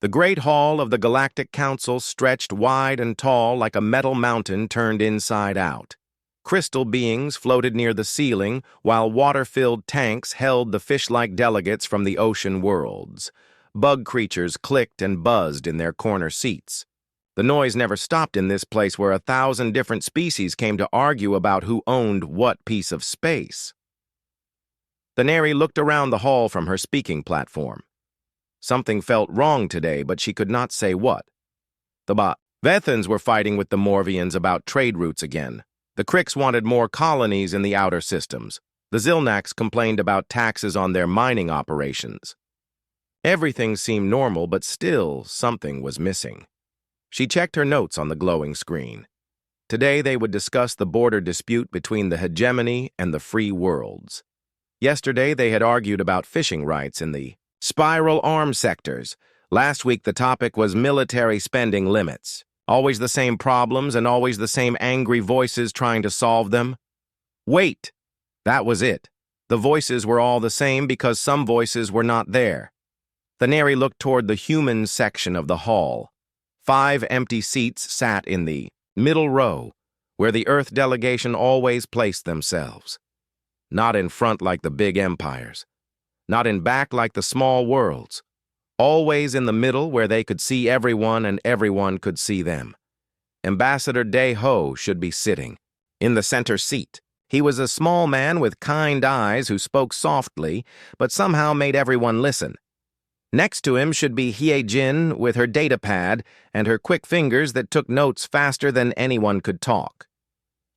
The great hall of the Galactic Council stretched wide and tall like a metal mountain turned inside out. Crystal beings floated near the ceiling, while water-filled tanks held the fish-like delegates from the ocean worlds. Bug creatures clicked and buzzed in their corner seats. The noise never stopped in this place where 1,000 different species came to argue about who owned what piece of space. Thaneri looked around the hall from her speaking platform. Something felt wrong today, but she could not say what. The Vethans were fighting with the Morvians about trade routes again. The Kricks wanted more colonies in the outer systems. The Zilnax complained about taxes on their mining operations. Everything seemed normal, but still something was missing. She checked her notes on the glowing screen. Today they would discuss the border dispute between the hegemony and the free worlds. Yesterday they had argued about fishing rights in the spiral arm sectors. Last week the topic was military spending limits. Always the same problems and always the same angry voices trying to solve them. Wait! That was it. The voices were all the same because some voices were not there. Thaneri looked toward the human section of the hall. 5 empty seats sat in the middle row, where the Earth delegation always placed themselves. Not in front like the big empires. Not in back like the small worlds. Always in the middle where they could see everyone and everyone could see them. Ambassador Dai-Ho should be sitting in the center seat. He was a small man with kind eyes who spoke softly, but somehow made everyone listen. Next to him should be Hye-Jin with her datapad and her quick fingers that took notes faster than anyone could talk.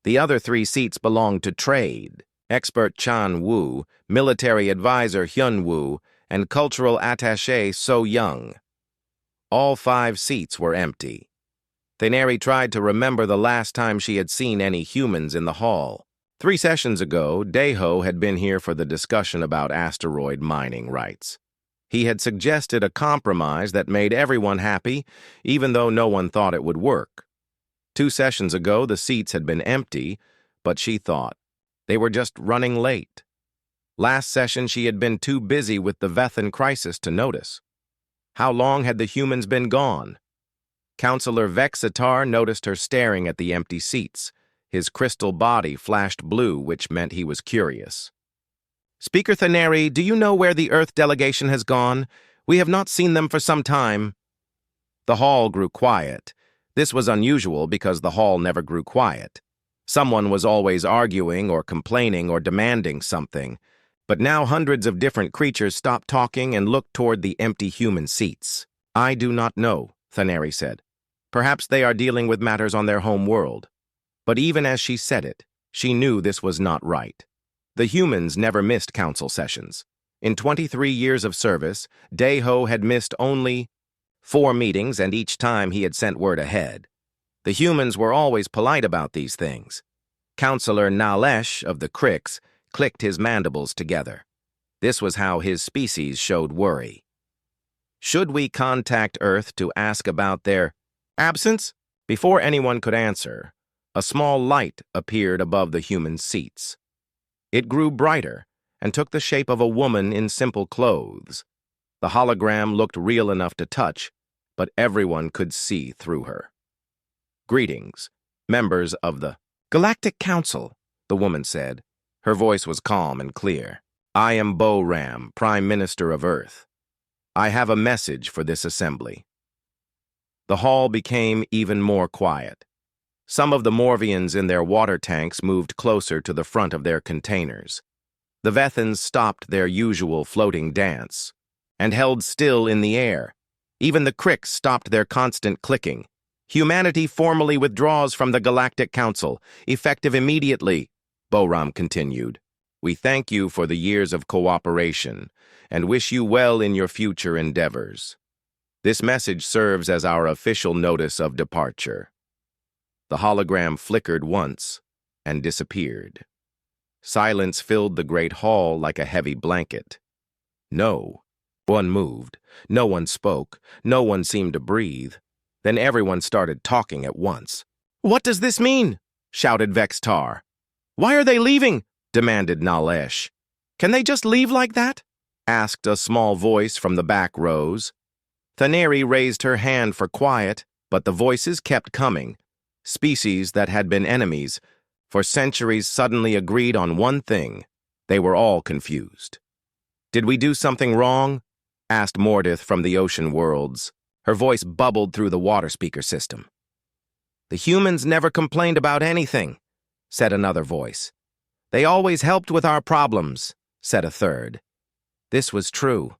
The other 3 seats belonged to trade. Expert Chan Wu, military advisor Hyun Woo, and cultural attaché So Young. All 5 seats were empty. Thaneri tried to remember the last time she had seen any humans in the hall. 3 sessions ago, Dai-Ho had been here for the discussion about asteroid mining rights. He had suggested a compromise that made everyone happy, even though no one thought it would work. 2 sessions ago, the seats had been empty, but she thought they were just running late. Last session, she had been too busy with the Vethan crisis to notice. How long had the humans been gone? Counselor Vexitar noticed her staring at the empty seats. His crystal body flashed blue, which meant he was curious. Speaker Thaneri, do you know where the Earth delegation has gone? We have not seen them for some time. The hall grew quiet. This was unusual because the hall never grew quiet. Someone was always arguing or complaining or demanding something. But now hundreds of different creatures stopped talking and looked toward the empty human seats. I do not know, Thaneri said. Perhaps they are dealing with matters on their home world. But even as she said it, she knew this was not right. The humans never missed council sessions. In 23 years of service, Dai-Ho had missed only 4 meetings, and each time he had sent word ahead. The humans were always polite about these things. Counselor Nalesh of the Kricks clicked his mandibles together. This was how his species showed worry. Should we contact Earth to ask about their absence? Before anyone could answer, a small light appeared above the human seats. It grew brighter and took the shape of a woman in simple clothes. The hologram looked real enough to touch, but everyone could see through her. Greetings, members of the Galactic Council, the woman said. Her voice was calm and clear. I am Bo-Ram, Prime Minister of Earth. I have a message for this assembly. The hall became even more quiet. Some of the Morvians in their water tanks moved closer to the front of their containers. The Vethans stopped their usual floating dance and held still in the air. Even the Kricks stopped their constant clicking. Humanity formally withdraws from the Galactic Council, effective immediately, Bo-Ram continued. We thank you for the years of cooperation and wish you well in your future endeavors. This message serves as our official notice of departure. The hologram flickered once and disappeared. Silence filled the great hall like a heavy blanket. No one moved, no one spoke, no one seemed to breathe. Then everyone started talking at once. What does this mean? Shouted Vexitar. Why are they leaving? Demanded Nalesh. Can they just leave like that? Asked a small voice from the back rows. Thaneri raised her hand for quiet, but the voices kept coming. Species that had been enemies for centuries suddenly agreed on one thing. They were all confused. "Did we do something wrong?" asked Mordith from the ocean worlds. Her voice bubbled through the water speaker system. "The humans never complained about anything," said another voice. "They always helped with our problems," said a third. This was true.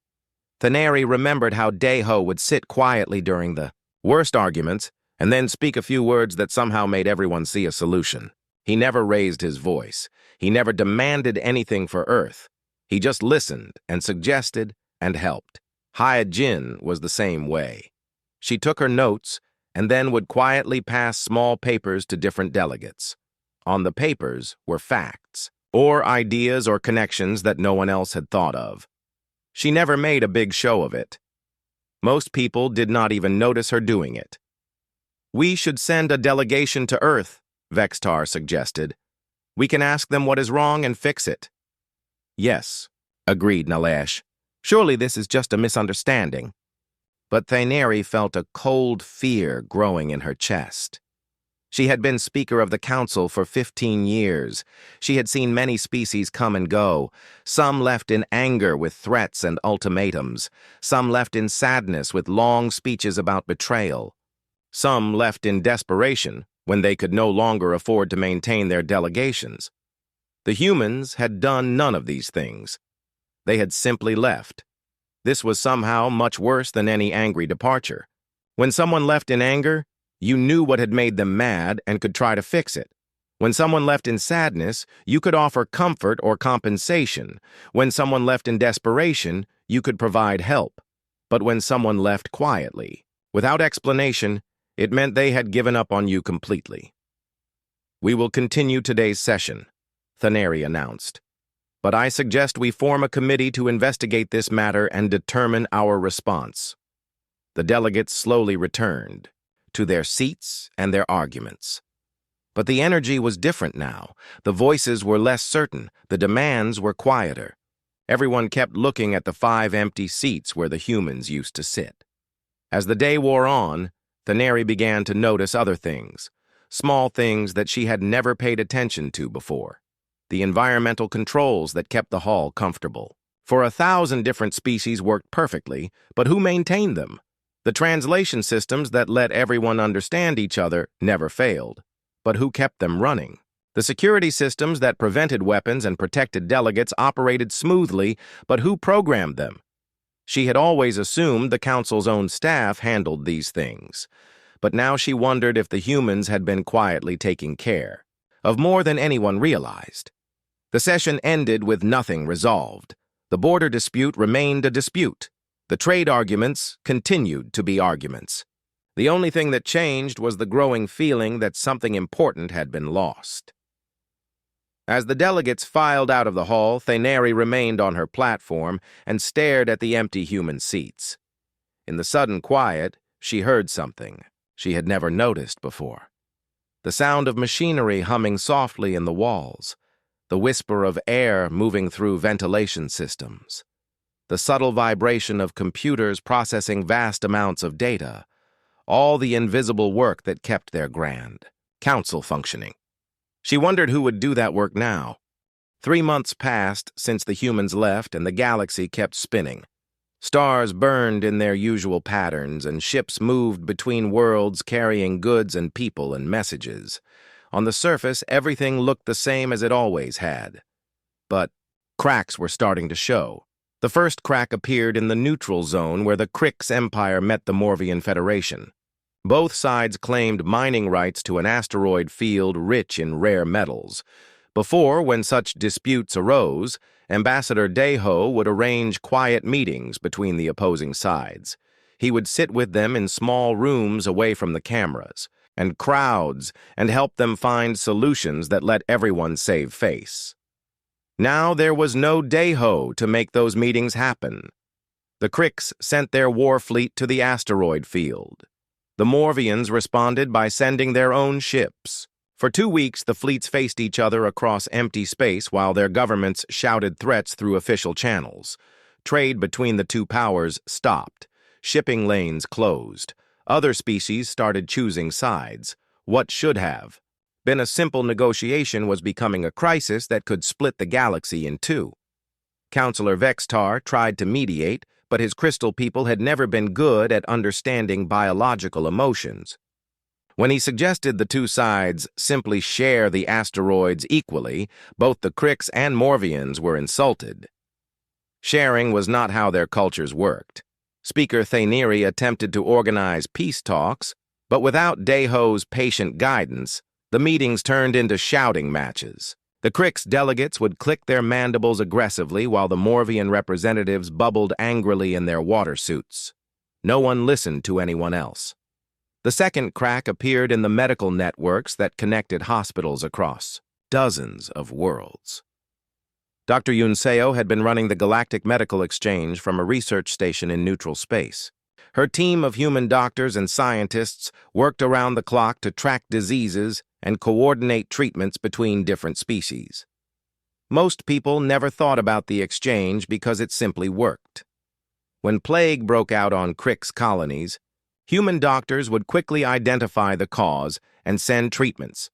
Thaneri remembered how Deho would sit quietly during the worst arguments and then speak a few words that somehow made everyone see a solution. He never raised his voice. He never demanded anything for Earth. He just listened and suggested and helped. Haya Jin was the same way. She took her notes and then would quietly pass small papers to different delegates. On the papers were facts, or ideas or connections that no one else had thought of. She never made a big show of it. Most people did not even notice her doing it. "We should send a delegation to Earth," Vextar suggested. "We can ask them what is wrong and fix it." "Yes," agreed Nalesh. "Surely this is just a misunderstanding." But Thaneri felt a cold fear growing in her chest. She had been Speaker of the Council for 15 years. She had seen many species come and go, some left in anger with threats and ultimatums, some left in sadness with long speeches about betrayal, some left in desperation when they could no longer afford to maintain their delegations. The humans had done none of these things. They had simply left. This was somehow much worse than any angry departure. When someone left in anger, you knew what had made them mad and could try to fix it. When someone left in sadness, you could offer comfort or compensation. When someone left in desperation, you could provide help. But when someone left quietly, without explanation, it meant they had given up on you completely. "We will continue today's session," Thaneri announced. "But I suggest we form a committee to investigate this matter and determine our response." The delegates slowly returned to their seats and their arguments. But the energy was different now. The voices were less certain. The demands were quieter. Everyone kept looking at the 5 empty seats where the humans used to sit. As the day wore on, Thaneri began to notice other things, small things that she had never paid attention to before. The environmental controls that kept the hall comfortable. For 1,000 different species worked perfectly, but who maintained them? The translation systems that let everyone understand each other never failed, but who kept them running? The security systems that prevented weapons and protected delegates operated smoothly, but who programmed them? She had always assumed the council's own staff handled these things, but now she wondered if the humans had been quietly taking care of more than anyone realized. The session ended with nothing resolved. The border dispute remained a dispute. The trade arguments continued to be arguments. The only thing that changed was the growing feeling that something important had been lost. As the delegates filed out of the hall, Thaneri remained on her platform and stared at the empty human seats. In the sudden quiet, she heard something she had never noticed before. The sound of machinery humming softly in the walls, the whisper of air moving through ventilation systems, the subtle vibration of computers processing vast amounts of data, all the invisible work that kept their grand council functioning. She wondered who would do that work now. 3 months passed since the humans left and the galaxy kept spinning. Stars burned in their usual patterns and ships moved between worlds carrying goods and people and messages. On the surface, everything looked the same as it always had. But cracks were starting to show. The first crack appeared in the neutral zone where the Krix Empire met the Morvian Federation. Both sides claimed mining rights to an asteroid field rich in rare metals. Before, when such disputes arose, Ambassador Deho would arrange quiet meetings between the opposing sides. He would sit with them in small rooms away from the cameras and crowds and help them find solutions that let everyone save face. Now there was no Deho to make those meetings happen. The Krix sent their war fleet to the asteroid field. The Morvians responded by sending their own ships. For 2 weeks, the fleets faced each other across empty space while their governments shouted threats through official channels. Trade between the two powers stopped. shipping lanes closed. Other species started choosing sides. What should have been a simple negotiation was becoming a crisis that could split the galaxy in two. Counselor Vextar tried to mediate, but his crystal people had never been good at understanding biological emotions. When he suggested the two sides simply share the asteroids equally, both the Krix and Morvians were insulted. Sharing was not how their cultures worked. Speaker Thaniri attempted to organize peace talks, but without Deho's patient guidance, the meetings turned into shouting matches. The Krix delegates would click their mandibles aggressively while the Morvian representatives bubbled angrily in their water suits. No one listened to anyone else. The second crack appeared in the medical networks that connected hospitals across dozens of worlds. Dr. Yunseo had been running the Galactic Medical Exchange from a research station in neutral space. Her team of human doctors and scientists worked around the clock to track diseases and coordinate treatments between different species. Most people never thought about the exchange because it simply worked. When plague broke out on Krix colonies, human doctors would quickly identify the cause and send treatments.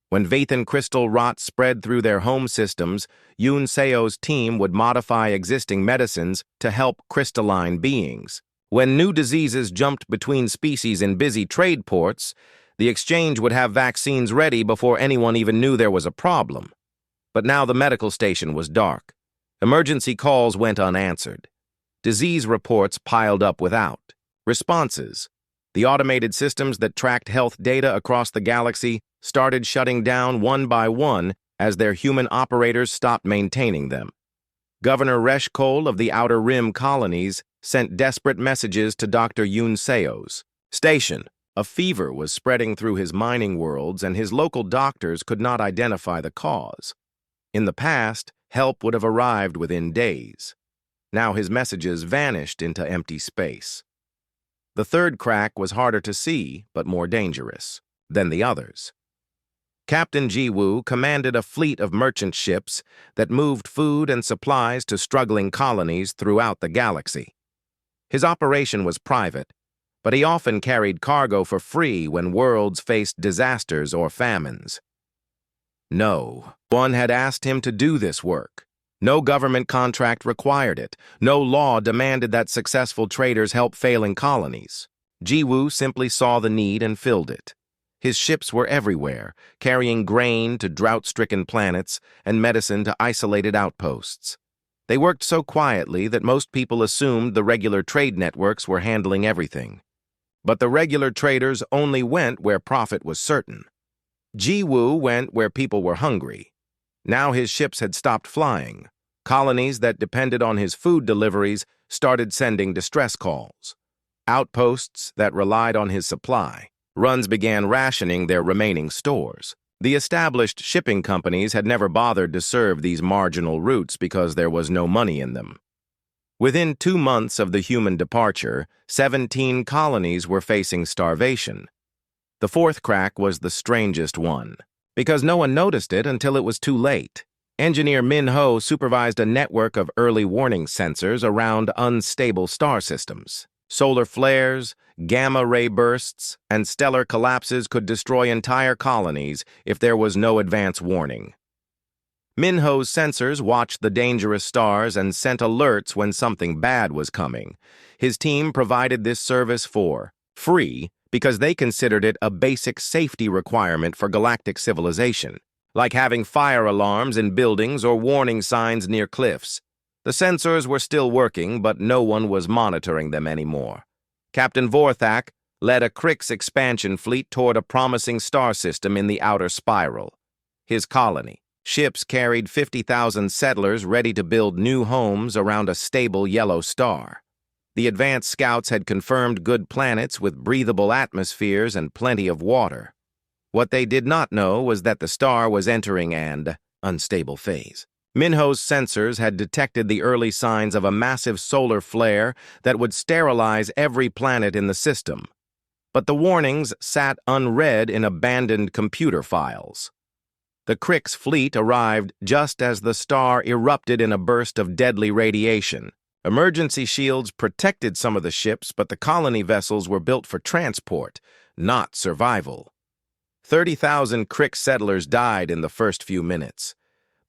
When Vathan crystal rot spread through their home systems, Yunseo's team would modify existing medicines to help crystalline beings. When new diseases jumped between species in busy trade ports, the exchange would have vaccines ready before anyone even knew there was a problem. But now the medical station was dark. Emergency calls went unanswered. Disease reports piled up without responses. The automated systems that tracked health data across the galaxy started shutting down one by one as their human operators stopped maintaining them. Governor Reshkol of the Outer Rim colonies sent desperate messages to Dr. Yunseo's station. A fever was spreading through his mining worlds, and his local doctors could not identify the cause. In the past, help would have arrived within days. Now his messages vanished into empty space. The third crack was harder to see, but more dangerous than the others. Captain Jiwoo commanded a fleet of merchant ships that moved food and supplies to struggling colonies throughout the galaxy. His operation was private, but he often carried cargo for free when worlds faced disasters or famines. No one had asked him to do this work. No government contract required it. No law demanded that successful traders help failing colonies. Jiwoo simply saw the need and filled it. His ships were everywhere, carrying grain to drought-stricken planets and medicine to isolated outposts. They worked so quietly that most people assumed the regular trade networks were handling everything. But the regular traders only went where profit was certain. Jiwoo went where people were hungry. Now his ships had stopped flying. Colonies that depended on his food deliveries started sending distress calls. Outposts that relied on his supply runs began rationing their remaining stores. The established shipping companies had never bothered to serve these marginal routes because there was no money in them. Within 2 months of the human departure, 17 colonies were facing starvation. The fourth crack was the strangest one, because no one noticed it until it was too late. Engineer Min Ho supervised a network of early warning sensors around unstable star systems. Solar flares, gamma-ray bursts, and stellar collapses could destroy entire colonies if there was no advance warning. Minho's sensors watched the dangerous stars and sent alerts when something bad was coming. His team provided this service for free because they considered it a basic safety requirement for galactic civilization, like having fire alarms in buildings or warning signs near cliffs. The sensors were still working, but no one was monitoring them anymore. Captain Vorthak led a Krix expansion fleet toward a promising star system in the outer spiral. His colony. Ships carried 50,000 settlers ready to build new homes around a stable yellow star. The advanced scouts had confirmed good planets with breathable atmospheres and plenty of water. What they did not know was that the star was entering an unstable phase. Minho's sensors had detected the early signs of a massive solar flare that would sterilize every planet in the system. But the warnings sat unread in abandoned computer files. The Krix fleet arrived just as the star erupted in a burst of deadly radiation. Emergency shields protected some of the ships, but the colony vessels were built for transport, not survival. 30,000 Crick settlers died in the first few minutes.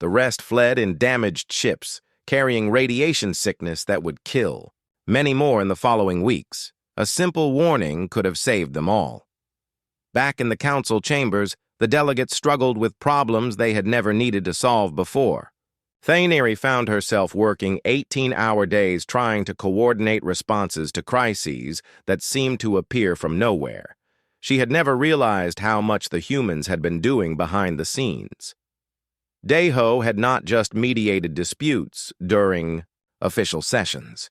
The rest fled in damaged ships, carrying radiation sickness that would kill. Many more in the following weeks. A simple warning could have saved them all. Back in the council chambers, the delegates struggled with problems they had never needed to solve before. Thaineri found herself working 18-hour days trying to coordinate responses to crises that seemed to appear from nowhere. She had never realized how much the humans had been doing behind the scenes. Deho had not just mediated disputes during official sessions.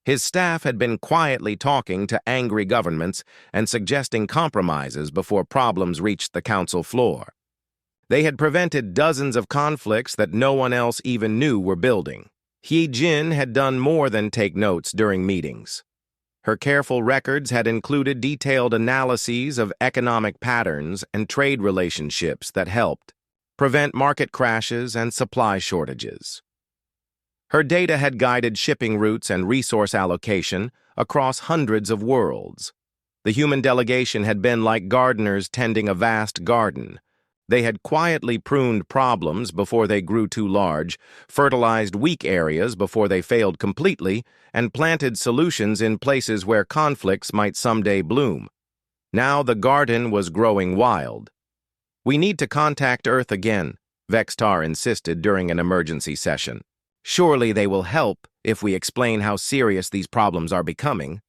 His staff had been quietly talking to angry governments and suggesting compromises before problems reached the council floor. They had prevented dozens of conflicts that no one else even knew were building. He Jin had done more than take notes during meetings. Her careful records had included detailed analyses of economic patterns and trade relationships that helped prevent market crashes and supply shortages. Her data had guided shipping routes and resource allocation across hundreds of worlds. The human delegation had been like gardeners tending a vast garden. They had quietly pruned problems before they grew too large, fertilized weak areas before they failed completely, and planted solutions in places where conflicts might someday bloom. Now the garden was growing wild. "We need to contact Earth again," Vextar insisted during an emergency session. "Surely they will help if we explain how serious these problems are becoming."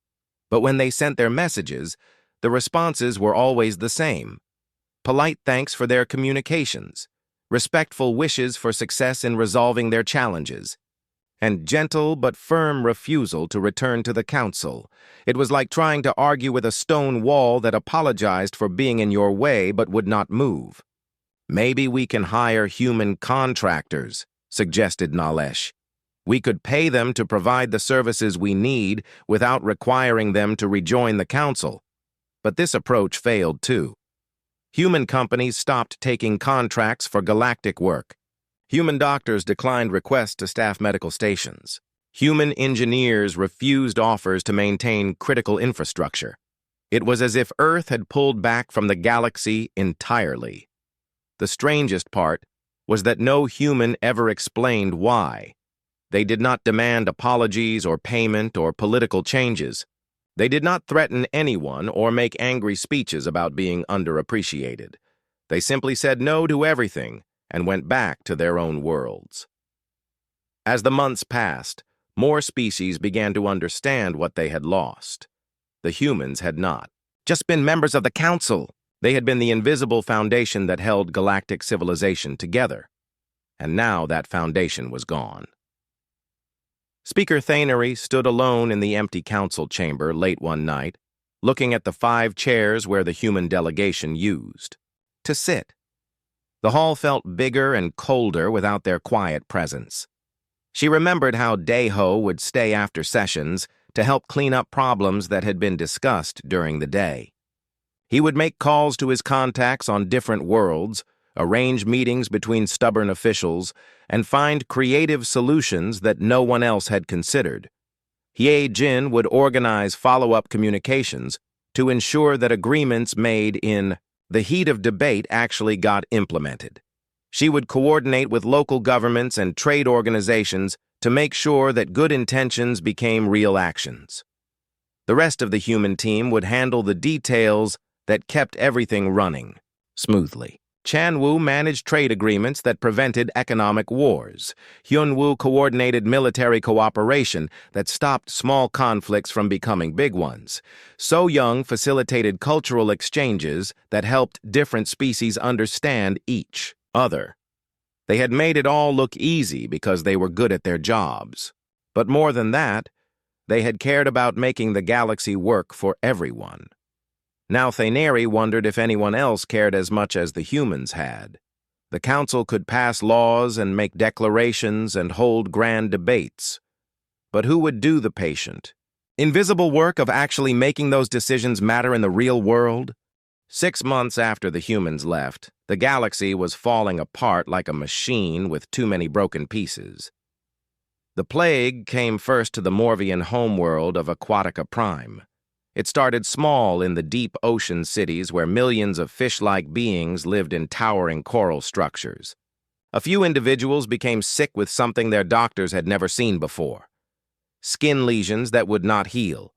But when they sent their messages, the responses were always the same. Polite thanks for their communications, respectful wishes for success in resolving their challenges, and gentle but firm refusal to return to the council. It was like trying to argue with a stone wall that apologized for being in your way but would not move. "Maybe we can hire human contractors," suggested Nalesh. "We could pay them to provide the services we need without requiring them to rejoin the council." But this approach failed too. Human companies stopped taking contracts for galactic work. Human doctors declined requests to staff medical stations. Human engineers refused offers to maintain critical infrastructure. It was as if Earth had pulled back from the galaxy entirely. The strangest part was that no human ever explained why. They did not demand apologies or payment or political changes. They did not threaten anyone or make angry speeches about being underappreciated. They simply said no to everything and went back to their own worlds. As the months passed, more species began to understand what they had lost. The humans had not just been members of the council. They had been the invisible foundation that held galactic civilization together. And now that foundation was gone. Speaker Thaineri stood alone in the empty council chamber late one night, looking at the 5 chairs where the human delegation used to sit. The hall felt bigger and colder without their quiet presence. She remembered how Deho would stay after sessions to help clean up problems that had been discussed during the day. He would make calls to his contacts on different worlds, arrange meetings between stubborn officials, and find creative solutions that no one else had considered. Hye Jin would organize follow-up communications to ensure that agreements made in the heat of debate actually got implemented. She would coordinate with local governments and trade organizations to make sure that good intentions became real actions. The rest of the human team would handle the details that kept everything running smoothly. Chanwu managed trade agreements that prevented economic wars. Hyunwoo coordinated military cooperation that stopped small conflicts from becoming big ones. So Young facilitated cultural exchanges that helped different species understand each other. They had made it all look easy because they were good at their jobs. But more than that, they had cared about making the galaxy work for everyone. Now Thaineri wondered if anyone else cared as much as the humans had. The council could pass laws and make declarations and hold grand debates. But who would do the patient, invisible work of actually making those decisions matter in the real world? 6 months after the humans left, the galaxy was falling apart like a machine with too many broken pieces. The plague came first to the Morvian homeworld of Aquatica Prime. It started small in the deep ocean cities where millions of fish-like beings lived in towering coral structures. A few individuals became sick with something their doctors had never seen before. Skin lesions that would not heal,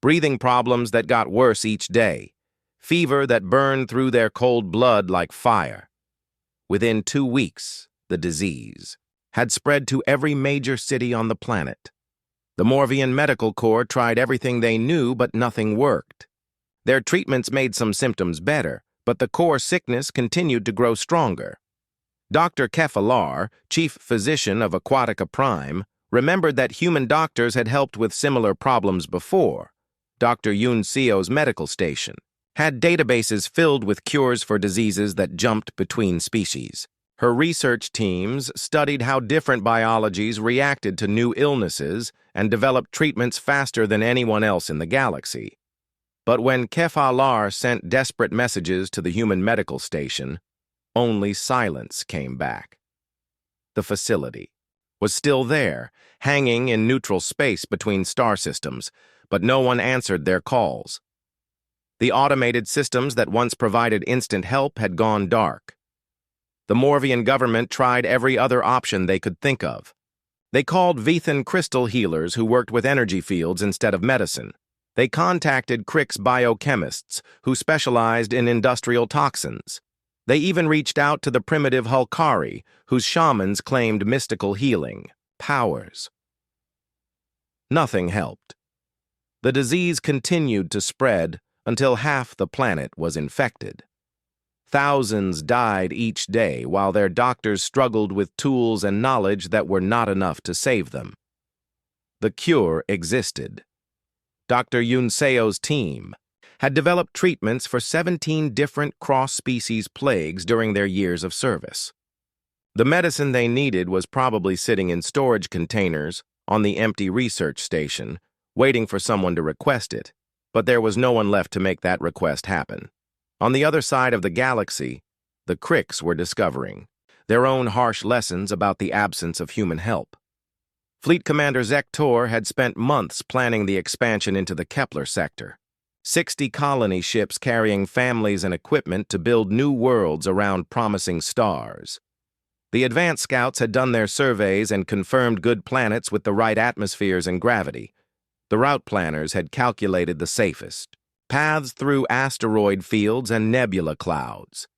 breathing problems that got worse each day, fever that burned through their cold blood like fire. Within 2 weeks, the disease had spread to every major city on the planet. The Morvian Medical Corps tried everything they knew, but nothing worked. Their treatments made some symptoms better, but the core sickness continued to grow stronger. Dr. Kephalar, chief physician of Aquatica Prime, remembered that human doctors had helped with similar problems before. Dr. Yun Seo's medical station had databases filled with cures for diseases that jumped between species. Her research teams studied how different biologies reacted to new illnesses and developed treatments faster than anyone else in the galaxy. But when Kephalar sent desperate messages to the human medical station, only silence came back. The facility was still there, hanging in neutral space between star systems, but no one answered their calls. The automated systems that once provided instant help had gone dark. The Morvian government tried every other option they could think of. They called Vethan crystal healers who worked with energy fields instead of medicine. They contacted Krix biochemists who specialized in industrial toxins. They even reached out to the primitive Hulkari, whose shamans claimed mystical healing powers. Nothing helped. The disease continued to spread until half the planet was infected. Thousands died each day while their doctors struggled with tools and knowledge that were not enough to save them. The cure existed. Dr. Yun Seo's team had developed treatments for 17 different cross-species plagues during their years of service. The medicine they needed was probably sitting in storage containers on the empty research station, waiting for someone to request it, but there was no one left to make that request happen. On the other side of the galaxy, the Krix were discovering their own harsh lessons about the absence of human help. Fleet Commander Zektor had spent months planning the expansion into the Kepler sector. 60 colony ships carrying families and equipment to build new worlds around promising stars. The advanced scouts had done their surveys and confirmed good planets with the right atmospheres and gravity. The route planners had calculated the safest paths through asteroid fields and nebula clouds.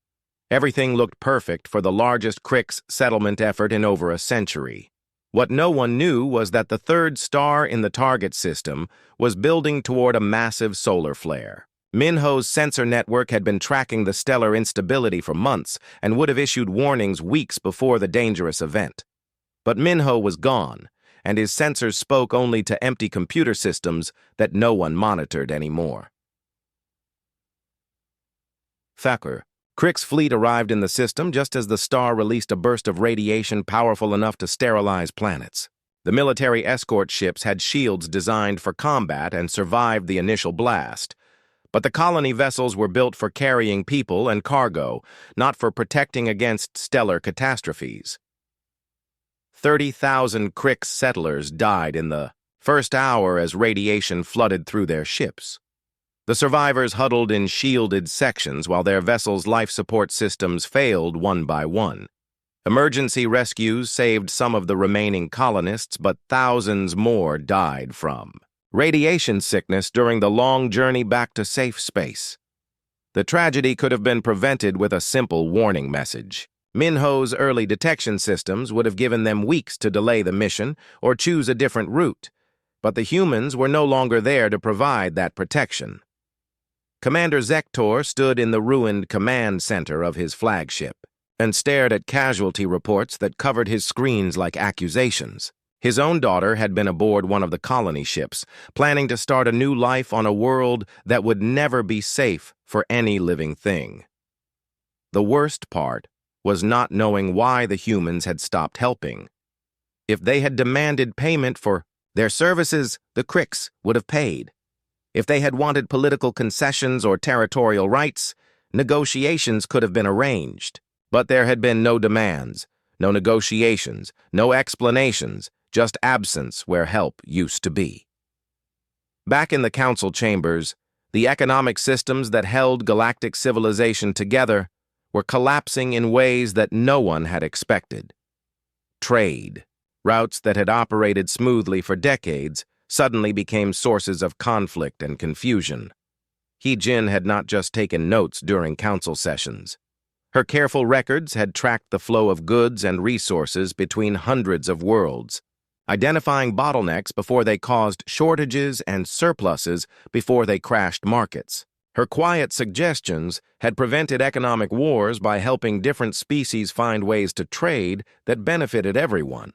Everything looked perfect for the largest Krix settlement effort in over a century. What no one knew was that the third star in the target system was building toward a massive solar flare. Minho's sensor network had been tracking the stellar instability for months and would have issued warnings weeks before the dangerous event. But Minho was gone, and his sensors spoke only to empty computer systems that no one monitored anymore. Thakur, Krik's fleet arrived in the system just as the star released a burst of radiation powerful enough to sterilize planets. The military escort ships had shields designed for combat and survived the initial blast. But the colony vessels were built for carrying people and cargo, not for protecting against stellar catastrophes. 30,000 Krix settlers died in the first hour as radiation flooded through their ships. The survivors huddled in shielded sections while their vessels' life support systems failed one by one. Emergency rescues saved some of the remaining colonists, but thousands more died from radiation sickness during the long journey back to safe space. The tragedy could have been prevented with a simple warning message. Minho's early detection systems would have given them weeks to delay the mission or choose a different route, but the humans were no longer there to provide that protection. Commander Zektor stood in the ruined command center of his flagship and stared at casualty reports that covered his screens like accusations. His own daughter had been aboard one of the colony ships, planning to start a new life on a world that would never be safe for any living thing. The worst part was not knowing why the humans had stopped helping. If they had demanded payment for their services, the Krix would have paid. If they had wanted political concessions or territorial rights, negotiations could have been arranged. But there had been no demands, no negotiations, no explanations, just absence where help used to be. Back in the council chambers, the economic systems that held galactic civilization together were collapsing in ways that no one had expected. Trade, routes that had operated smoothly for decades, suddenly became sources of conflict and confusion. He-Jin had not just taken notes during council sessions. Her careful records had tracked the flow of goods and resources between hundreds of worlds, identifying bottlenecks before they caused shortages and surpluses before they crashed markets. Her quiet suggestions had prevented economic wars by helping different species find ways to trade that benefited everyone.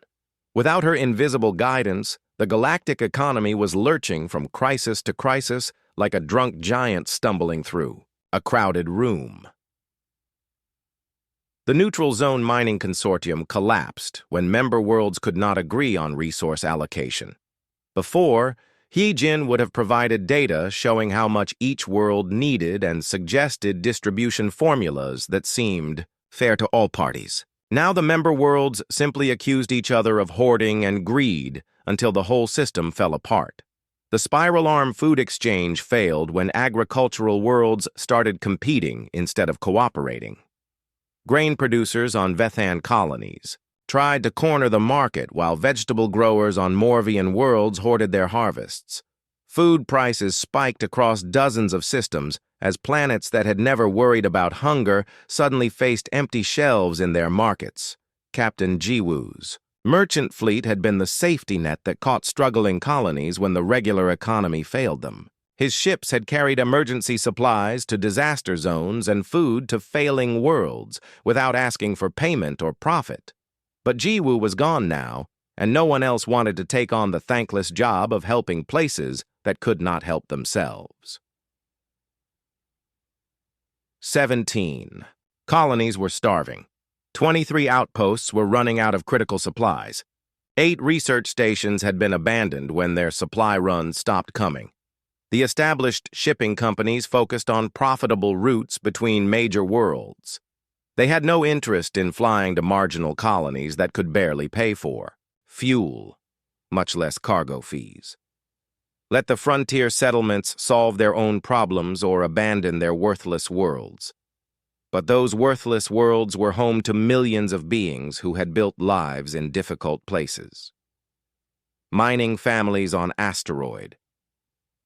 Without her invisible guidance, the galactic economy was lurching from crisis to crisis like a drunk giant stumbling through a crowded room. The Neutral Zone Mining Consortium collapsed when member worlds could not agree on resource allocation. Before, He-Jin would have provided data showing how much each world needed and suggested distribution formulas that seemed fair to all parties. Now the member worlds simply accused each other of hoarding and greed until the whole system fell apart. The spiral arm food exchange failed when agricultural worlds started competing instead of cooperating. Grain producers on Vethan colonies tried to corner the market while vegetable growers on Morvian worlds hoarded their harvests. Food prices spiked across dozens of systems as planets that had never worried about hunger suddenly faced empty shelves in their markets. Captain Jiwoo's merchant fleet had been the safety net that caught struggling colonies when the regular economy failed them. His ships had carried emergency supplies to disaster zones and food to failing worlds without asking for payment or profit. But Jiwoo was gone now, and no one else wanted to take on the thankless job of helping places that could not help themselves. 17. Colonies were starving. 23 outposts were running out of critical supplies. 8 research stations had been abandoned when their supply runs stopped coming. The established shipping companies focused on profitable routes between major worlds. They had no interest in flying to marginal colonies that could barely pay for fuel, much less cargo fees. Let the frontier settlements solve their own problems or abandon their worthless worlds. But those worthless worlds were home to millions of beings who had built lives in difficult places. Mining families on asteroid.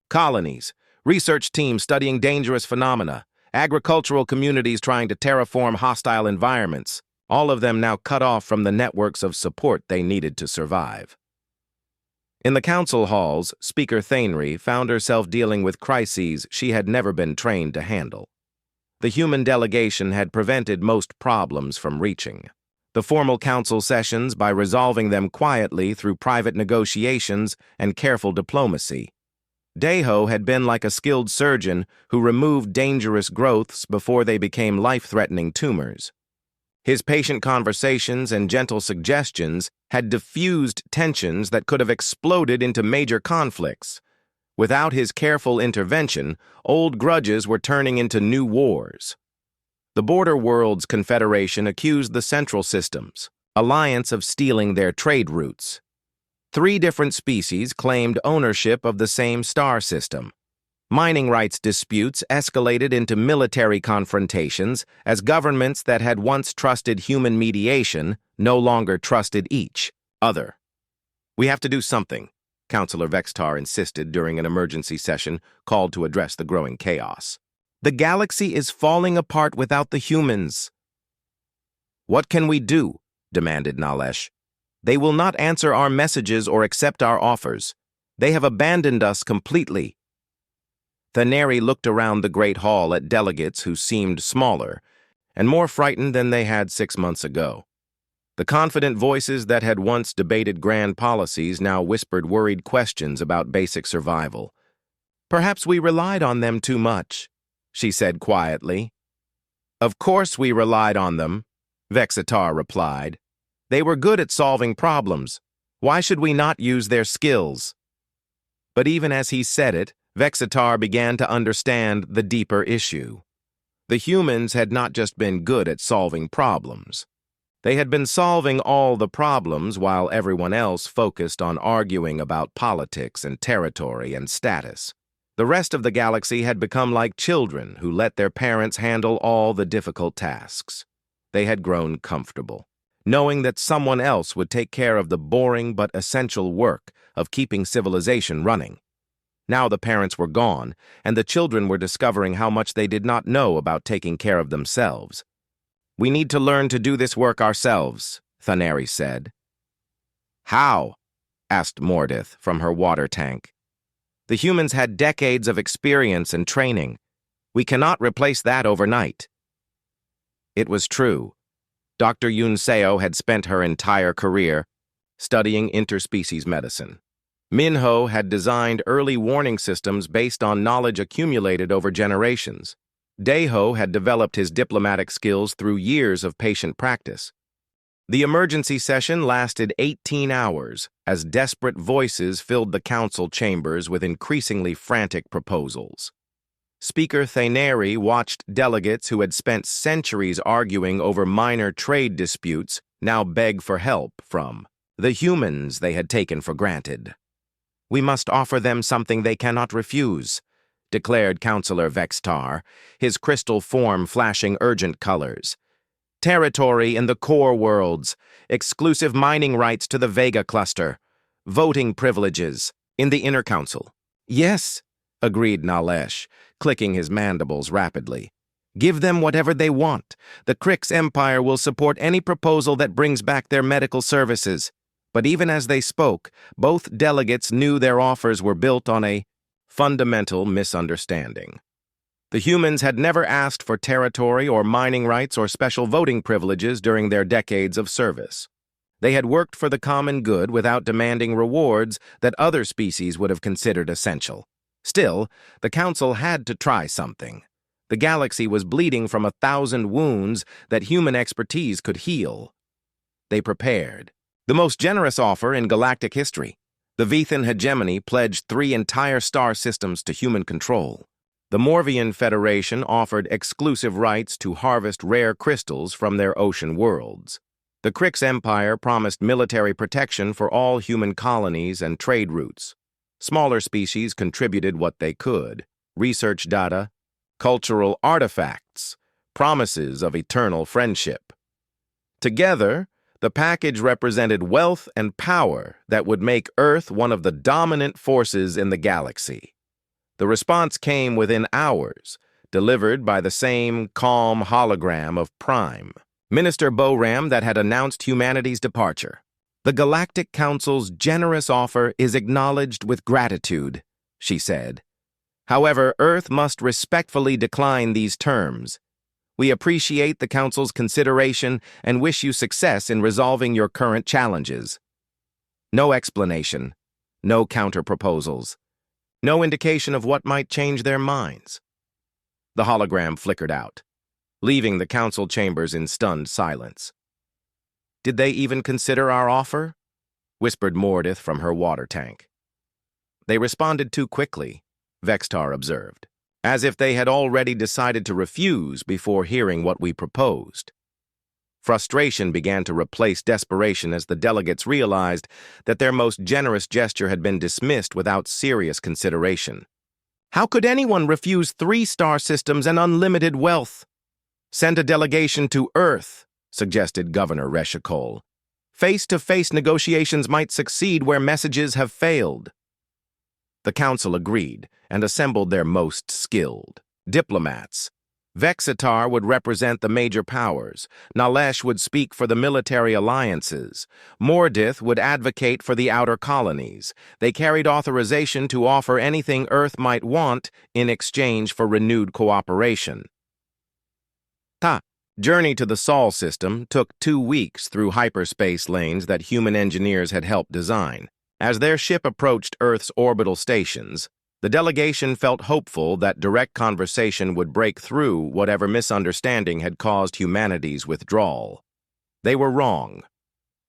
Colonies, research teams studying dangerous phenomena, agricultural communities trying to terraform hostile environments, all of them now cut off from the networks of support they needed to survive. In the council halls, Speaker Thainry found herself dealing with crises she had never been trained to handle. The human delegation had prevented most problems from reaching the formal council sessions by resolving them quietly through private negotiations and careful diplomacy. Daeho had been like a skilled surgeon who removed dangerous growths before they became life-threatening tumors. His patient conversations and gentle suggestions had diffused tensions that could have exploded into major conflicts. Without his careful intervention, old grudges were turning into new wars. The Border Worlds Confederation accused the Central Systems Alliance of stealing their trade routes. 3 different species claimed ownership of the same star system. Mining rights disputes escalated into military confrontations as governments that had once trusted human mediation no longer trusted each other. "We have to do something," Councillor Vextar insisted during an emergency session called to address the growing chaos. "The galaxy is falling apart without the humans." "What can we do?" demanded Nalesh. "They will not answer our messages or accept our offers. They have abandoned us completely." Thaneri looked around the great hall at delegates who seemed smaller and more frightened than they had 6 months ago. The confident voices that had once debated grand policies now whispered worried questions about basic survival. "Perhaps we relied on them too much," she said quietly. "Of course we relied on them," Vexitar replied. "They were good at solving problems. Why should we not use their skills?" But even as he said it, Vexitar began to understand the deeper issue. The humans had not just been good at solving problems. They had been solving all the problems while everyone else focused on arguing about politics and territory and status. The rest of the galaxy had become like children who let their parents handle all the difficult tasks. They had grown comfortable, knowing that someone else would take care of the boring but essential work of keeping civilization running. Now the parents were gone, and the children were discovering how much they did not know about taking care of themselves. "We need to learn to do this work ourselves," Thaneri said. "How?" asked Mordith from her water tank. "The humans had decades of experience and training. We cannot replace that overnight." It was true. Dr. Yunseo had spent her entire career studying interspecies medicine. Minho had designed early warning systems based on knowledge accumulated over generations. Daiho had developed his diplomatic skills through years of patient practice. The emergency session lasted 18 hours as desperate voices filled the council chambers with increasingly frantic proposals. Speaker Thaneri watched delegates who had spent centuries arguing over minor trade disputes now beg for help from the humans they had taken for granted. "We must offer them something they cannot refuse," declared Councillor Vextar, his crystal form flashing urgent colors. "Territory in the core worlds, exclusive mining rights to the Vega cluster, voting privileges in the inner council." "Yes," agreed Nalesh, clicking his mandibles rapidly. "Give them whatever they want. The Krix Empire will support any proposal that brings back their medical services." But even as they spoke, both delegates knew their offers were built on a fundamental misunderstanding. The humans had never asked for territory or mining rights or special voting privileges during their decades of service. They had worked for the common good without demanding rewards that other species would have considered essential. Still, the Council had to try something. The galaxy was bleeding from 1,000 wounds that human expertise could heal. They prepared. The most generous offer in galactic history. The Vethan hegemony pledged 3 entire star systems to human control. The Morvian Federation offered exclusive rights to harvest rare crystals from their ocean worlds. The Krix Empire promised military protection for all human colonies and trade routes. Smaller species contributed what they could: research data, cultural artifacts, promises of eternal friendship. Together, the package represented wealth and power that would make Earth one of the dominant forces in the galaxy. The response came within hours, delivered by the same calm hologram of Prime, Minister Boram, that had announced humanity's departure. "The Galactic Council's generous offer is acknowledged with gratitude," she said. "However, Earth must respectfully decline these terms. We appreciate the Council's consideration and wish you success in resolving your current challenges." No explanation, no counter-proposals, no indication of what might change their minds. The hologram flickered out, leaving the council chambers in stunned silence. "Did they even consider our offer?" whispered Mordith from her water tank. "They responded too quickly," Vextar observed, "as if they had already decided to refuse before hearing what we proposed." Frustration began to replace desperation as the delegates realized that their most generous gesture had been dismissed without serious consideration. How could anyone refuse 3 star systems and unlimited wealth? "Send a delegation to Earth," suggested Governor Reshikol. "Face-to-face negotiations might succeed where messages have failed." The council agreed and assembled their most skilled diplomats. Vexitar would represent the major powers. Nalesh would speak for the military alliances. Mordith would advocate for the outer colonies. They carried authorization to offer anything Earth might want in exchange for renewed cooperation. Journey to the Sol system took 2 weeks through hyperspace lanes that human engineers had helped design. As their ship approached Earth's orbital stations, the delegation felt hopeful that direct conversation would break through whatever misunderstanding had caused humanity's withdrawal. They were wrong.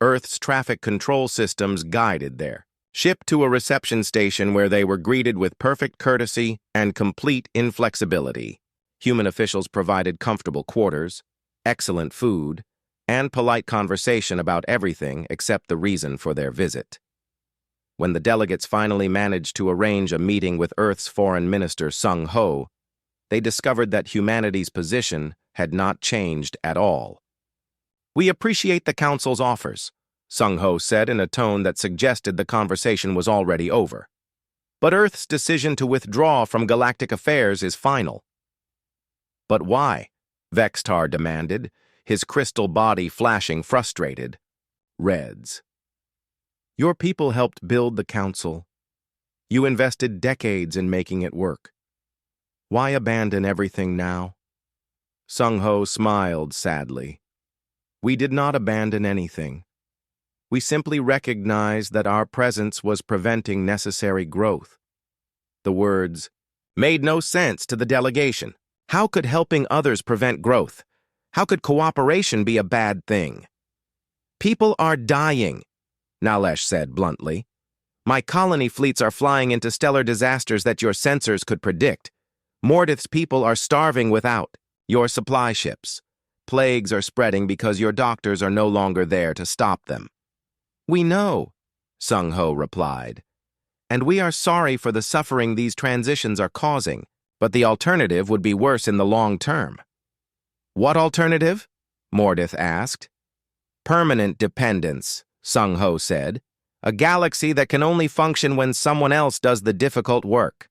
Earth's traffic control systems guided their ship to a reception station where they were greeted with perfect courtesy and complete inflexibility. Human officials provided comfortable quarters, excellent food, and polite conversation about everything except the reason for their visit. When the delegates finally managed to arrange a meeting with Earth's Foreign Minister Sung Ho, they discovered that humanity's position had not changed at all. "We appreciate the Council's offers," Sung Ho said in a tone that suggested the conversation was already over. "But Earth's decision to withdraw from galactic affairs is final." "But why?" Vextar demanded, his crystal body flashing frustrated. "Reds. Your people helped build the Council. You invested decades in making it work. Why abandon everything now?" Sung Ho smiled sadly. "We did not abandon anything. We simply recognized that our presence was preventing necessary growth." The words made no sense to the delegation. How could helping others prevent growth? How could cooperation be a bad thing? "People are dying," Nalesh said bluntly. "My colony fleets are flying into stellar disasters that your sensors could predict. Mordith's people are starving without your supply ships. Plagues are spreading because your doctors are no longer there to stop them." "We know," Sung Ho replied, "and we are sorry for the suffering these transitions are causing, but the alternative would be worse in the long term." "What alternative?" Mordith asked. "Permanent dependence," Sung Ho said. "A galaxy that can only function when someone else does the difficult work."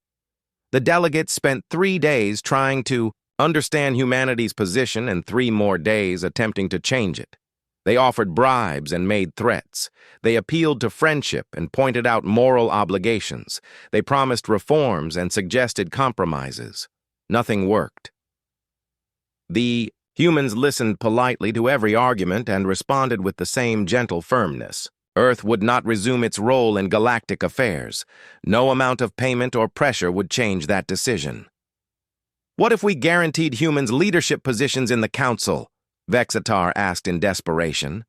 The delegates spent 3 days trying to understand humanity's position and 3 more days attempting to change it. They offered bribes and made threats. They appealed to friendship and pointed out moral obligations. They promised reforms and suggested compromises. Nothing worked. The humans listened politely to every argument and responded with the same gentle firmness. Earth would not resume its role in galactic affairs. No amount of payment or pressure would change that decision. "What if we guaranteed humans leadership positions in the Council?" Vexatar asked in desperation.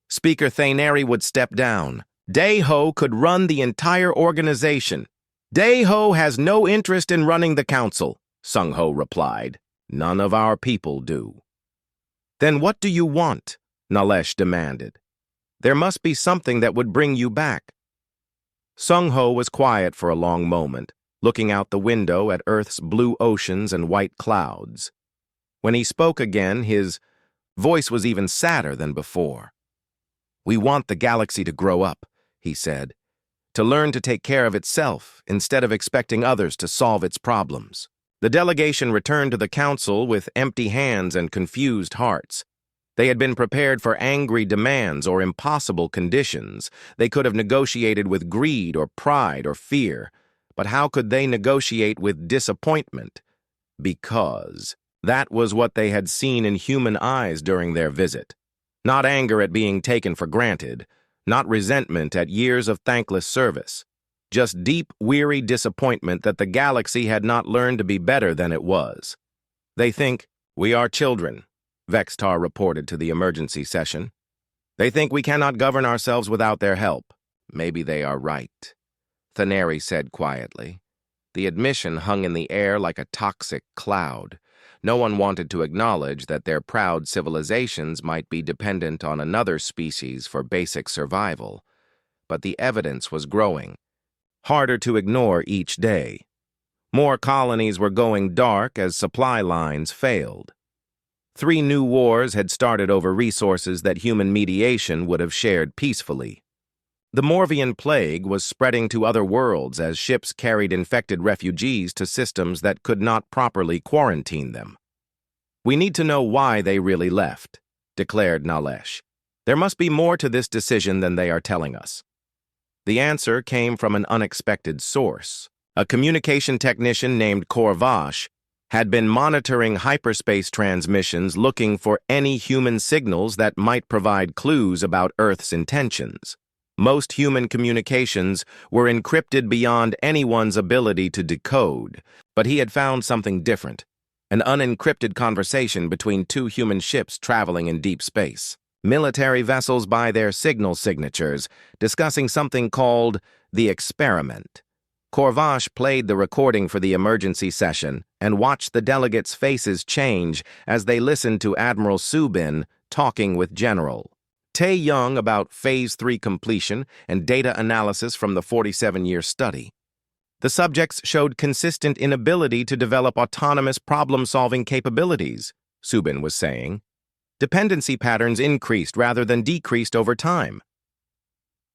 "Speaker Thaneri would step down. Daeho could run the entire organization." "Daeho has no interest in running the Council," Sung Ho replied. "None of our people do." "Then what do you want?" Nalesh demanded. "There must be something that would bring you back." Sung Ho was quiet for a long moment, looking out the window at Earth's blue oceans and white clouds. When he spoke again, his voice was even sadder than before. "We want the galaxy to grow up," he said, "to learn to take care of itself instead of expecting others to solve its problems." The delegation returned to the Council with empty hands and confused hearts. They had been prepared for angry demands or impossible conditions. They could have negotiated with greed or pride or fear. But how could they negotiate with disappointment? Because that was what they had seen in human eyes during their visit. Not anger at being taken for granted, not resentment at years of thankless service. Just deep, weary disappointment that the galaxy had not learned to be better than it was. "They think we are children," Vextar reported to the emergency session. "They think we cannot govern ourselves without their help. Maybe they are right," Thaneri said quietly. The admission hung in the air like a toxic cloud. No one wanted to acknowledge that their proud civilizations might be dependent on another species for basic survival. But the evidence was growing, harder to ignore each day. More colonies were going dark as supply lines failed. 3 new wars had started over resources that human mediation would have shared peacefully. The Morvian plague was spreading to other worlds as ships carried infected refugees to systems that could not properly quarantine them. "We need to know why they really left," declared Nalesh. "There must be more to this decision than they are telling us." The answer came from an unexpected source. A communication technician named Korvash had been monitoring hyperspace transmissions looking for any human signals that might provide clues about Earth's intentions. Most human communications were encrypted beyond anyone's ability to decode, but he had found something different, an unencrypted conversation between 2 human ships traveling in deep space. Military vessels by their signal signatures, discussing something called the experiment. Korvash played the recording for the emergency session, and watched the delegates' faces change as they listened to Admiral Subin talking with General Tae-young about Phase 3 completion and data analysis from the 47-year study. The subjects showed consistent inability to develop autonomous problem-solving capabilities, Subin was saying. Dependency patterns increased rather than decreased over time.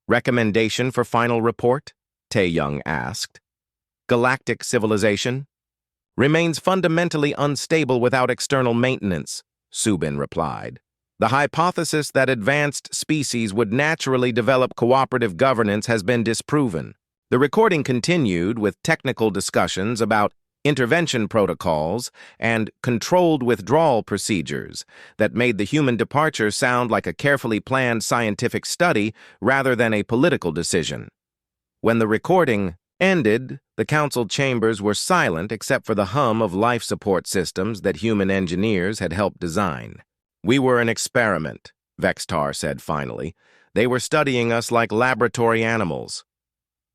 Recommendation for final report? Tae-young asked. Galactic civilization? Remains fundamentally unstable without external maintenance, Subin replied. The hypothesis that advanced species would naturally develop cooperative governance has been disproven. The recording continued with technical discussions about intervention protocols and controlled withdrawal procedures that made the human departure sound like a carefully planned scientific study rather than a political decision. When the recording ended, the council chambers were silent except for the hum of life support systems that human engineers had helped design. We were an experiment, Vextar said finally. They were studying us like laboratory animals.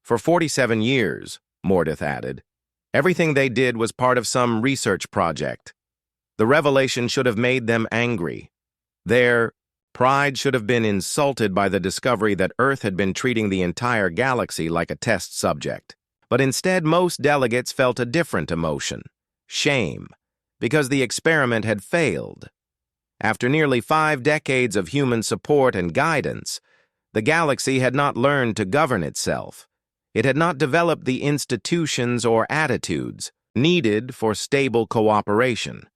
For 47 years, Mordeth added. Everything they did was part of some research project. The revelation should have made them angry. Their pride should have been insulted by the discovery that Earth had been treating the entire galaxy like a test subject. But instead, most delegates felt a different emotion, shame, because the experiment had failed. After nearly 5 decades of human support and guidance, the galaxy had not learned to govern itself. It had not developed the institutions or attitudes needed for stable cooperation.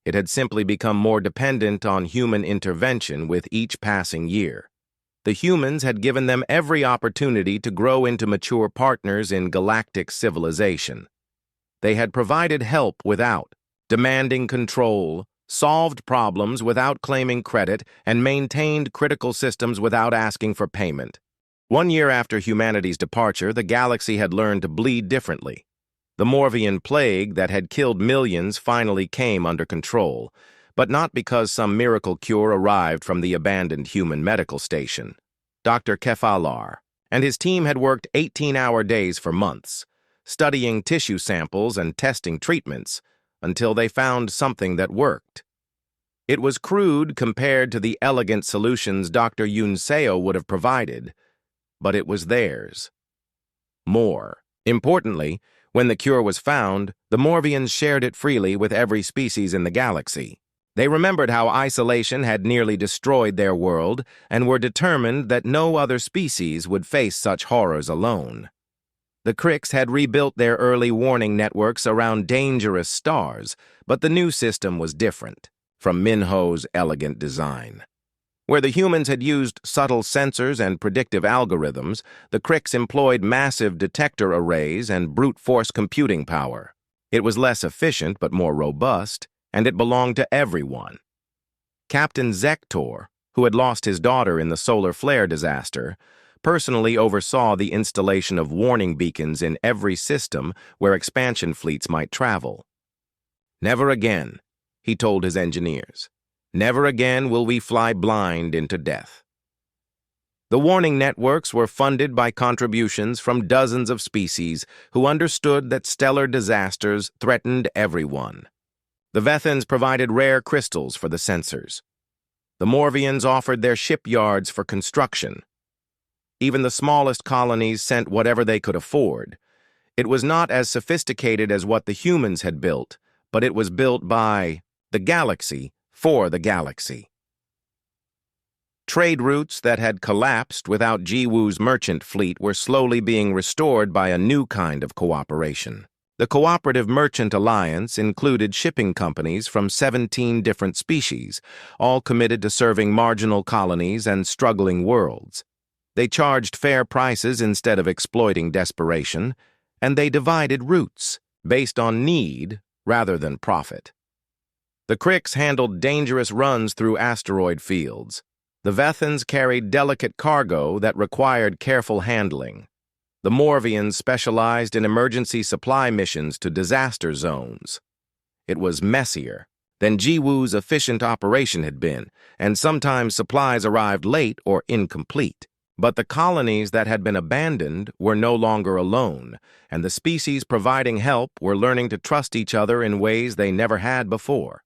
It had simply become more dependent on human intervention with each passing year. The humans had given them every opportunity to grow into mature partners in galactic civilization. They had provided help without demanding control, solved problems without claiming credit, and maintained critical systems without asking for payment. 1 year after humanity's departure, the galaxy had learned to bleed differently. The Morvian plague that had killed millions finally came under control, but not because some miracle cure arrived from the abandoned human medical station. Dr. Kefalar and his team had worked 18-hour days for months, studying tissue samples and testing treatments, until they found something that worked. It was crude compared to the elegant solutions Dr. Yoon Seo would have provided, but it was theirs. More importantly, when the cure was found, the Morvians shared it freely with every species in the galaxy. They remembered how isolation had nearly destroyed their world and were determined that no other species would face such horrors alone. The Krix had rebuilt their early warning networks around dangerous stars, but the new system was different from Minho's elegant design. Where the humans had used subtle sensors and predictive algorithms, the Krix employed massive detector arrays and brute force computing power. It was less efficient but more robust, and it belonged to everyone. Captain Zektor, who had lost his daughter in the solar flare disaster, personally oversaw the installation of warning beacons in every system where expansion fleets might travel. Never again, he told his engineers. Never again will we fly blind into death. The warning networks were funded by contributions from dozens of species who understood that stellar disasters threatened everyone. The Vethans provided rare crystals for the sensors. The Morvians offered their shipyards for construction. Even the smallest colonies sent whatever they could afford. It was not as sophisticated as what the humans had built, but it was built by the galaxy for the galaxy. Trade routes that had collapsed without Jiwoo's merchant fleet were slowly being restored by a new kind of cooperation. The Cooperative Merchant Alliance included shipping companies from 17 different species, all committed to serving marginal colonies and struggling worlds. They charged fair prices instead of exploiting desperation, and they divided routes based on need rather than profit. The Krix handled dangerous runs through asteroid fields. The Vethans carried delicate cargo that required careful handling. The Morvians specialized in emergency supply missions to disaster zones. It was messier than Jiwoo's efficient operation had been, and sometimes supplies arrived late or incomplete. But the colonies that had been abandoned were no longer alone, and the species providing help were learning to trust each other in ways they never had before.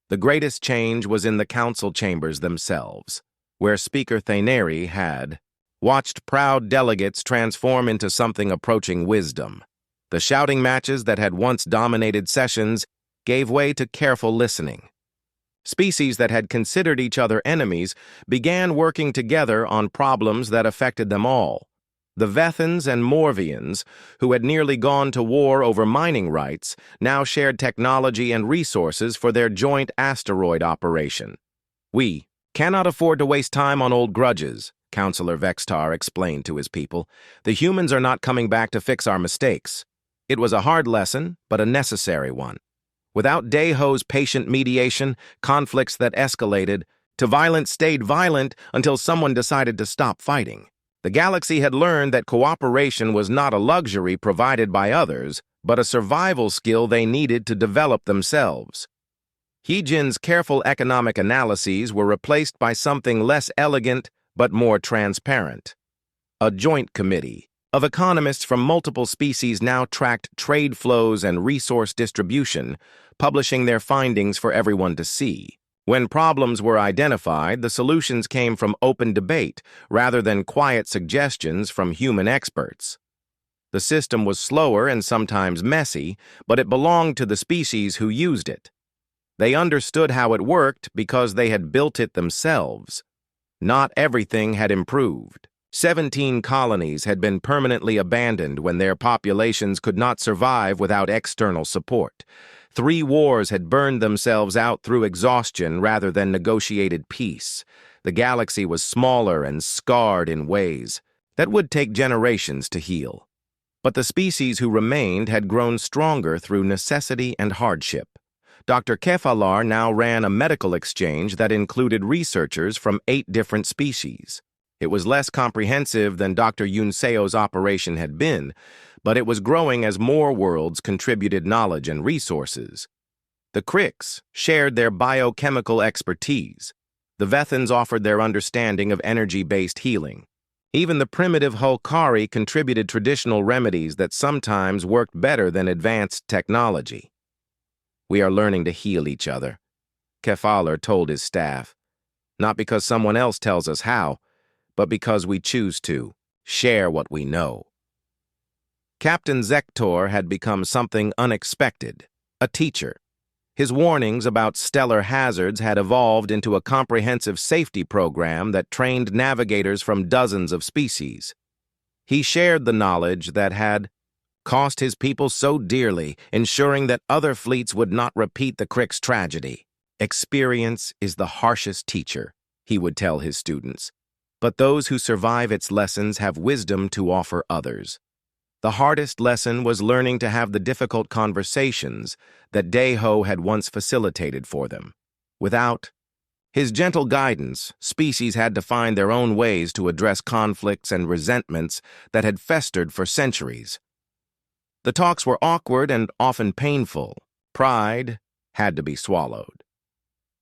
The greatest change was in the council chambers themselves, where Speaker Thaneri had watched proud delegates transform into something approaching wisdom. The shouting matches that had once dominated sessions gave way to careful listening. Species that had considered each other enemies began working together on problems that affected them all. The Vethans and Morvians, who had nearly gone to war over mining rights, now shared technology and resources for their joint asteroid operation. "We cannot afford to waste time on old grudges," Councillor Vextar explained to his people. "The humans are not coming back to fix our mistakes." It was a hard lesson, but a necessary one. Without Deho's patient mediation, conflicts that escalated to violence stayed violent until someone decided to stop fighting. The galaxy had learned that cooperation was not a luxury provided by others, but a survival skill they needed to develop themselves. Heejin's careful economic analyses were replaced by something less elegant but more transparent. A joint committee of economists from multiple species now tracked trade flows and resource distribution, publishing their findings for everyone to see. When problems were identified, the solutions came from open debate rather than quiet suggestions from human experts. The system was slower and sometimes messy, but it belonged to the species who used it. They understood how it worked because they had built it themselves. Not everything had improved. 17 colonies had been permanently abandoned when their populations could not survive without external support. 3 wars had burned themselves out through exhaustion rather than negotiated peace. The galaxy was smaller and scarred in ways that would take generations to heal. But the species who remained had grown stronger through necessity and hardship. Dr. Kefalar now ran a medical exchange that included researchers from 8 different species. It was less comprehensive than Dr. Yunseo's operation had been, but it was growing as more worlds contributed knowledge and resources. The Krix shared their biochemical expertise. The Vethans offered their understanding of energy-based healing. Even the primitive Hulkari contributed traditional remedies that sometimes worked better than advanced technology. "We are learning to heal each other," Kefalar told his staff. "Not because someone else tells us how, but because we choose to share what we know." Captain Zektor had become something unexpected, a teacher. His warnings about stellar hazards had evolved into a comprehensive safety program that trained navigators from dozens of species. He shared the knowledge that had cost his people so dearly, ensuring that other fleets would not repeat the Krix tragedy. "Experience is the harshest teacher," he would tell his students. "But those who survive its lessons have wisdom to offer others." The hardest lesson was learning to have the difficult conversations that Deho had once facilitated for them. Without his gentle guidance, species had to find their own ways to address conflicts and resentments that had festered for centuries. The talks were awkward and often painful. Pride had to be swallowed.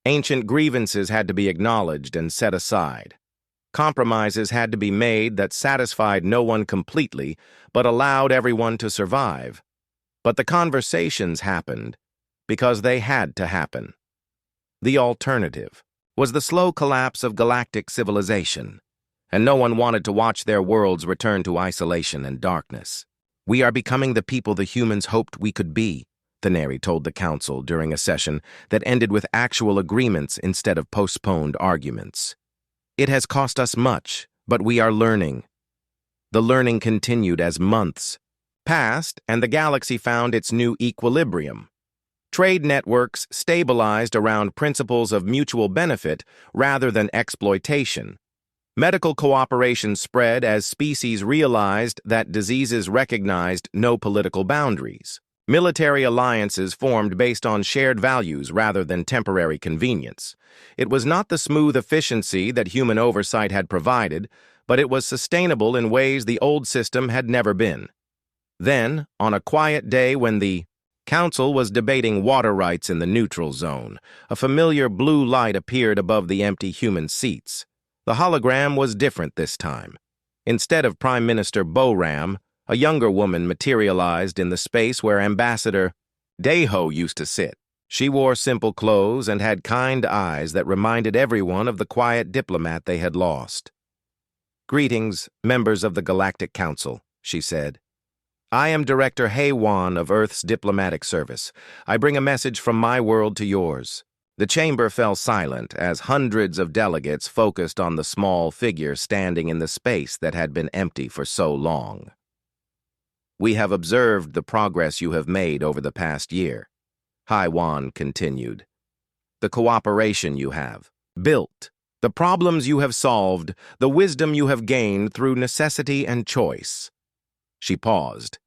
Ancient grievances had to be acknowledged and set aside. Compromises had to be made that satisfied no one completely, but allowed everyone to survive. But the conversations happened because they had to happen. The alternative was the slow collapse of galactic civilization, and no one wanted to watch their worlds return to isolation and darkness. "We are becoming the people the humans hoped we could be," Thaneri told the council during a session that ended with actual agreements instead of postponed arguments. "It has cost us much, but we are learning." The learning continued as months passed and the galaxy found its new equilibrium. Trade networks stabilized around principles of mutual benefit rather than exploitation. Medical cooperation spread as species realized that diseases recognized no political boundaries. Military alliances formed based on shared values rather than temporary convenience. It was not the smooth efficiency that human oversight had provided, but it was sustainable in ways the old system had never been. Then, on a quiet day when the council was debating water rights in the neutral zone, a familiar blue light appeared above the empty human seats. The hologram was different this time. Instead of Prime Minister Boram, a younger woman materialized in the space where Ambassador Daho used to sit. She wore simple clothes and had kind eyes that reminded everyone of the quiet diplomat they had lost. "Greetings, members of the Galactic Council," she said. "I am Director Haywan of Earth's Diplomatic Service. I bring a message from my world to yours." The chamber fell silent as hundreds of delegates focused on the small figure standing in the space that had been empty for so long. "We have observed the progress you have made over the past year," Haiwan continued. "The cooperation you have built, the problems you have solved, the wisdom you have gained through necessity and choice." She paused,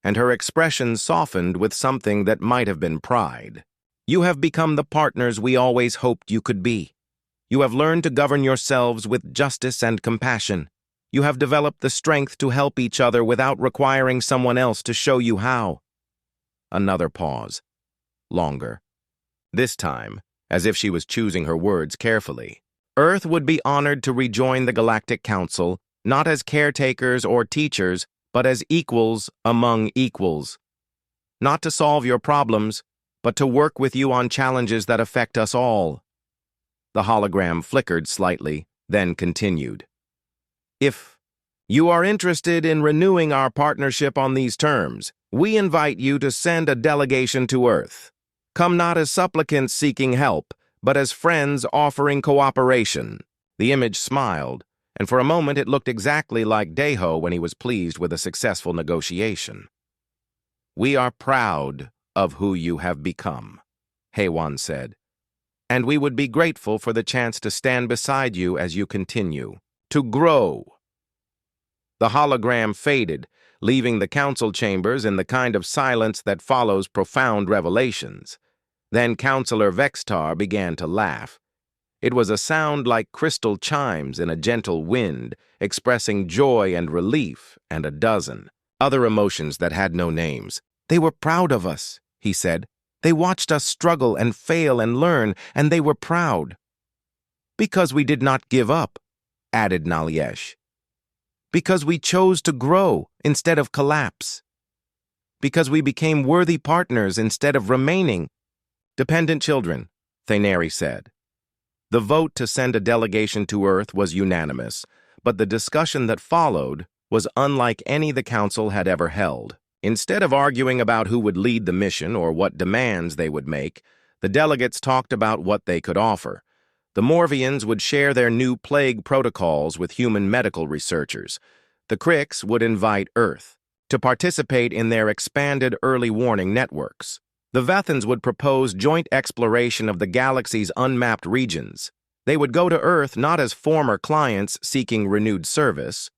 and her expression softened with something that might have been pride. "You have become the partners we always hoped you could be. You have learned to govern yourselves with justice and compassion. You have developed the strength to help each other without requiring someone else to show you how." Another pause. Longer. This time, as if she was choosing her words carefully. "Earth would be honored to rejoin the Galactic Council, not as caretakers or teachers, but as equals among equals. Not to solve your problems, but to work with you on challenges that affect us all." The hologram flickered slightly, then continued. "If you are interested in renewing our partnership on these terms, we invite you to send a delegation to Earth. Come not as supplicants seeking help, but as friends offering cooperation." The image smiled, and for a moment it looked exactly like Daho when he was pleased with a successful negotiation. "We are proud of who you have become," Haywan said, "and we would be grateful for the chance to stand beside you as you continue to grow." The hologram faded, leaving the council chambers in the kind of silence that follows profound revelations. Then Counselor Vextar began to laugh. It was a sound like crystal chimes in a gentle wind, expressing joy and relief and a dozen other emotions that had no names. "They were proud of us," he said. "They watched us struggle and fail and learn, and they were proud." "Because we did not give up," added Naliesh. "Because we chose to grow instead of collapse. Because we became worthy partners instead of remaining dependent children," Thaneri said. The vote to send a delegation to Earth was unanimous, but the discussion that followed was unlike any the Council had ever held. Instead of arguing about who would lead the mission or what demands they would make, the delegates talked about what they could offer. The Morvians would share their new plague protocols with human medical researchers. The Cricks would invite Earth to participate in their expanded early warning networks. The Vethans would propose joint exploration of the galaxy's unmapped regions. They would go to Earth not as former clients seeking renewed service,